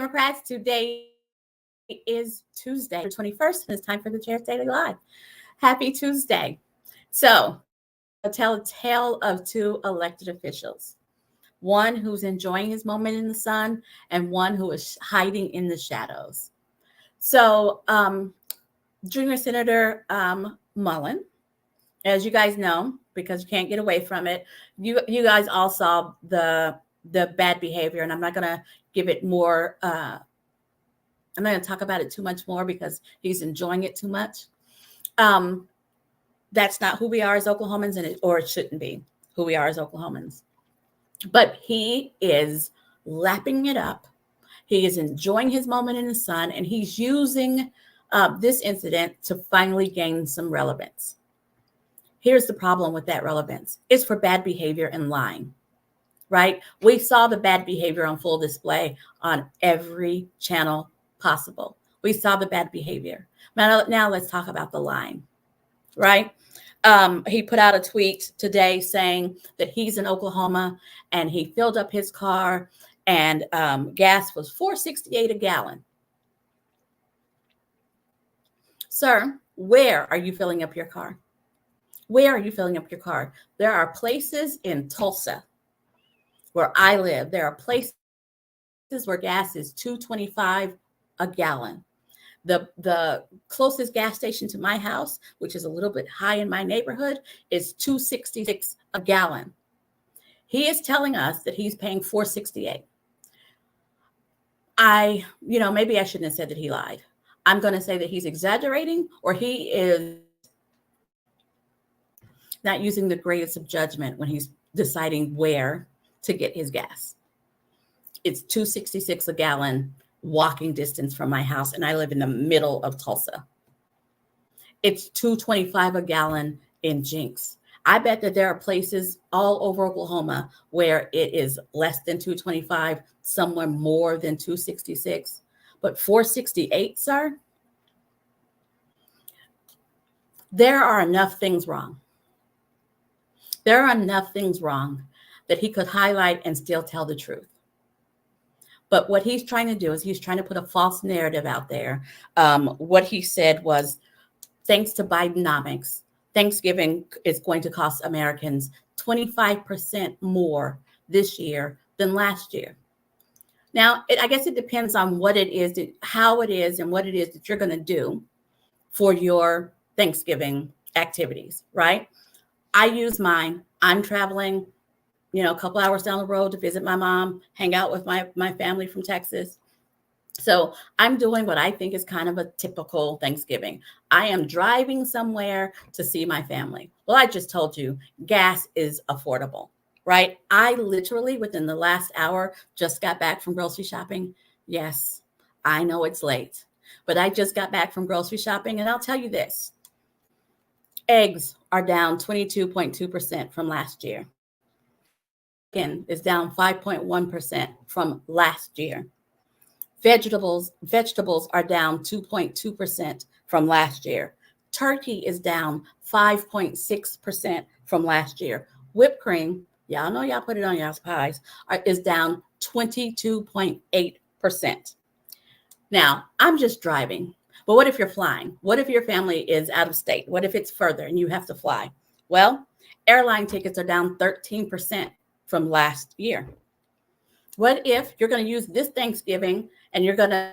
Democrats. Today is Tuesday, the 21st, and it's time for the Chair's Daily Live. Happy Tuesday. So, I'll tell a tale of two elected officials. One who's enjoying his moment in the sun, and one who is hiding in the shadows. So, Junior Senator Mullen, as you guys know, because you can't get away from it, you guys all saw the bad behavior, and I'm not going to give it more. I'm not going to talk about it too much more because he's enjoying it too much. That's not who we are as Oklahomans, or it shouldn't be who we are as Oklahomans. But he is lapping it up. He is enjoying his moment in the sun, and he's using this incident to finally gain some relevance. Here's the problem with that relevance. It's for bad behavior and lying, right? We saw the bad behavior on full display on every channel possible. We saw the bad behavior. Now let's talk about the lying, right? He put out a tweet today saying that he's in Oklahoma and he filled up his car and gas was $4.68 a gallon. Sir, where are you filling up your car? Where are you filling up your car? There are places in Tulsa where I live. There are places where gas is $2.25 a gallon. The closest gas station to my house, which is a little bit high in my neighborhood, is $2.66 a gallon. He is telling us that he's paying $4.68. Maybe I shouldn't have said that he lied. I'm going to say that he's exaggerating, or he is not using the greatest of judgment when he's deciding where to get his gas. It's $2.66 a gallon walking distance from my house, and I live in the middle of Tulsa. It's $2.25 a gallon in Jinx. I bet that there are places all over Oklahoma where it is less than $2.25, somewhere more than $2.66. But $4.68, sir? There are enough things wrong. There are enough things wrong that he could highlight and still tell the truth. But what he's trying to do is he's trying to put a false narrative out there. What he said was, thanks to Bidenomics, Thanksgiving is going to cost Americans 25% more this year than last year. Now, I guess it depends on what it is, how it is, and what it is that you're going to do for your Thanksgiving activities, right? I use mine. I'm traveling, a couple hours down the road to visit my mom, hang out with my family from Texas. So I'm doing what I think is kind of a typical Thanksgiving. I am driving somewhere to see my family. Well, I just told you, gas is affordable, right? I literally, within the last hour, just got back from grocery shopping. Yes, I know it's late, but I just got back from grocery shopping, and I'll tell you this. Eggs are down 22.2% from last year. Chicken is down 5.1% from last year. Vegetables are down 2.2% from last year. Turkey is down 5.6% from last year. Whipped cream, y'all know y'all put it on y'all's pies, is down 22.8%. Now, I'm just driving. But what if you're flying? What if your family is out of state? What if it's further and you have to fly? Well, airline tickets are down 13% from last year. What if you're going to use this Thanksgiving and you're going to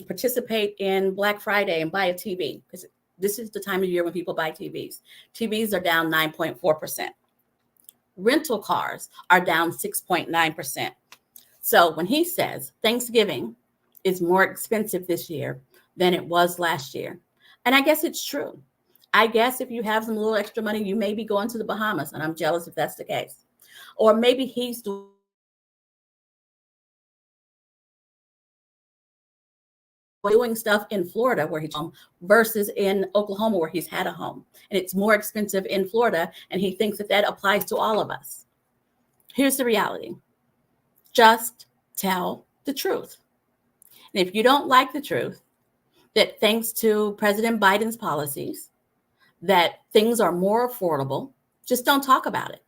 participate in Black Friday and buy a TV? Because this is the time of year when people buy TVs. TVs are down 9.4%. Rental cars are down 6.9%. So when he says Thanksgiving is more expensive this year than it was last year, and I guess it's true. I guess if you have some little extra money, you may be going to the Bahamas, and I'm jealous if that's the case. Or maybe he's doing stuff in Florida where he's home versus in Oklahoma where he's had a home. And it's more expensive in Florida, and he thinks that applies to all of us. Here's the reality. Just tell the truth. And if you don't like the truth, that thanks to President Biden's policies, that things are more affordable, just don't talk about it.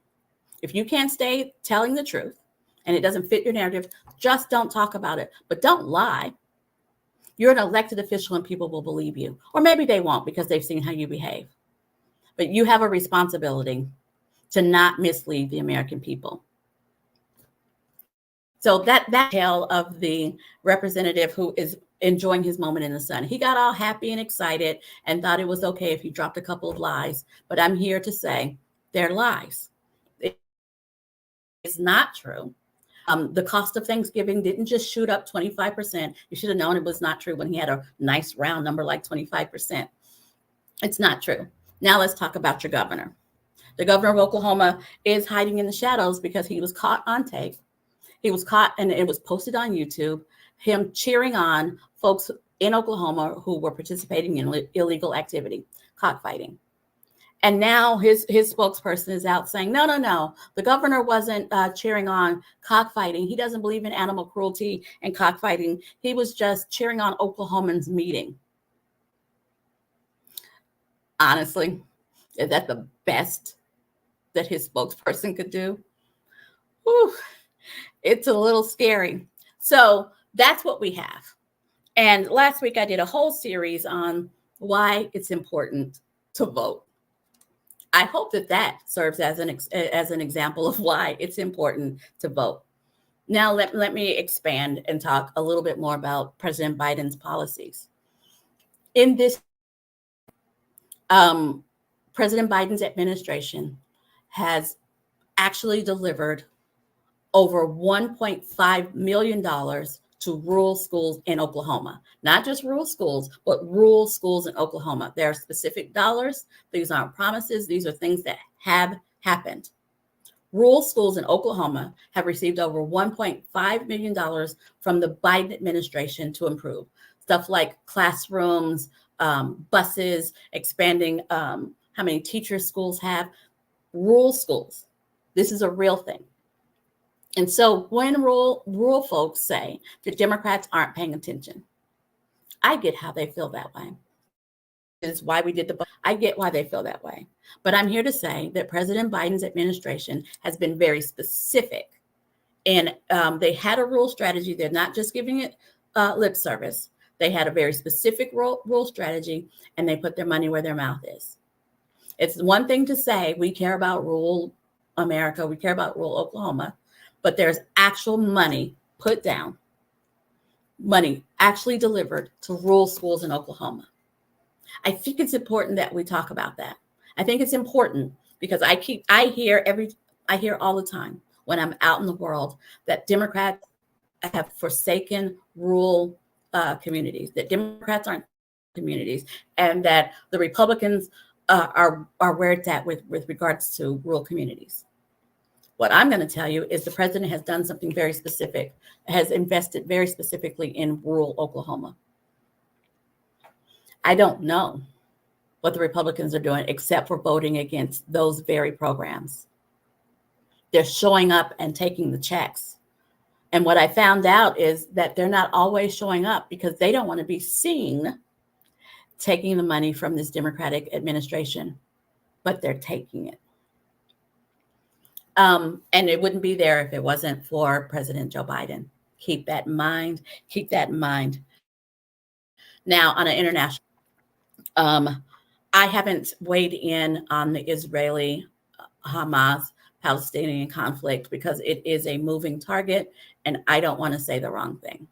If you can't stay telling the truth, and it doesn't fit your narrative, just don't talk about it. But don't lie. You're an elected official and people will believe you. Or maybe they won't because they've seen how you behave. But you have a responsibility to not mislead the American people. So that tale of the representative who is enjoying his moment in the sun. He got all happy and excited and thought it was okay if he dropped a couple of lies. But I'm here to say they're lies. It's not true. The cost of Thanksgiving didn't just shoot up 25%. You should have known it was not true when he had a nice round number like 25%. It's not true. Now let's talk about your governor. The governor of Oklahoma is hiding in the shadows because he was caught on tape. He was caught, and it was posted on YouTube, him cheering on folks in Oklahoma who were participating in illegal activity, cockfighting. And now his spokesperson is out saying, no, the governor wasn't cheering on cockfighting. He doesn't believe in animal cruelty and cockfighting. He was just cheering on Oklahomans meeting. Honestly, is that the best that his spokesperson could do? Whew, it's a little scary. So that's what we have. And last week I did a whole series on why it's important to vote. I hope that serves as an example of why it's important to vote. Now, let me expand and talk a little bit more about President Biden's policies. In this, President Biden's administration has actually delivered over $1.5 million to rural schools in Oklahoma. Not just rural schools, but rural schools in Oklahoma. There are specific dollars. These aren't promises. These are things that have happened. Rural schools in Oklahoma have received over $1.5 million from the Biden administration to improve. Stuff like classrooms, buses, expanding how many teachers schools have. Rural schools. This is a real thing. And so when rural folks say that Democrats aren't paying attention, I get how they feel that way. Is why we did I get why they feel that way. But I'm here to say that President Biden's administration has been very specific. And they had a rural strategy. They're not just giving it lip service. They had a very specific rural strategy, and they put their money where their mouth is. It's one thing to say we care about rural America, we care about rural Oklahoma, but there's actual money put down, money actually delivered to rural schools in Oklahoma. I think it's important that we talk about that. I think it's important because I hear all the time when I'm out in the world that Democrats have forsaken rural communities, that Democrats aren't communities, and that the Republicans are where it's at with regards to rural communities. What I'm going to tell you is the president has done something very specific, has invested very specifically in rural Oklahoma. I don't know what the Republicans are doing except for voting against those very programs. They're showing up and taking the checks. And what I found out is that they're not always showing up because they don't want to be seen taking the money from this Democratic administration, but they're taking it. And it wouldn't be there if it wasn't for President Joe Biden. Keep that in mind. Keep that in mind. Now, on an international, I haven't weighed in on the Israeli-Hamas Palestinian conflict because it is a moving target, and I don't want to say the wrong thing.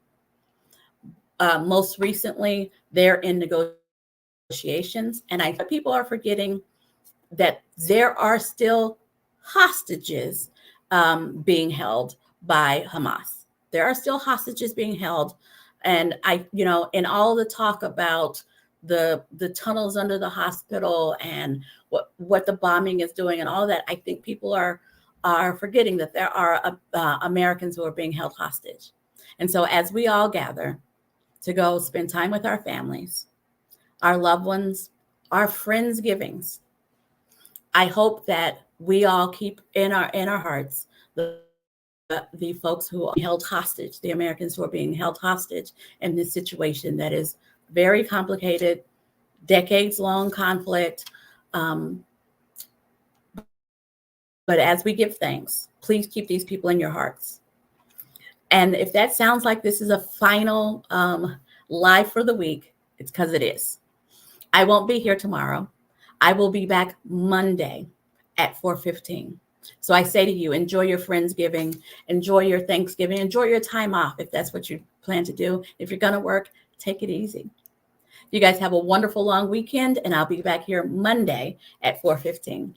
Most recently, they're in negotiations, and I think people are forgetting that there are still hostages being held by Hamas. There are still hostages being held. And in all the talk about the tunnels under the hospital and what the bombing is doing and all that, I think people are forgetting that there are Americans who are being held hostage. And so as we all gather to go spend time with our families, our loved ones, our friendsgivings, I hope that we all keep in our hearts the folks who are held hostage, the Americans who are being held hostage in this situation that is very complicated, decades-long conflict. But as we give thanks, please keep these people in your hearts. And if that sounds like this is a final live for the week, it's because it is. I won't be here tomorrow. I will be back Monday at 4:15. So I say to you, enjoy your Friendsgiving, enjoy your Thanksgiving, enjoy your time off if that's what you plan to do. If you're going to work, take it easy. You guys have a wonderful long weekend, and I'll be back here Monday at 4:15.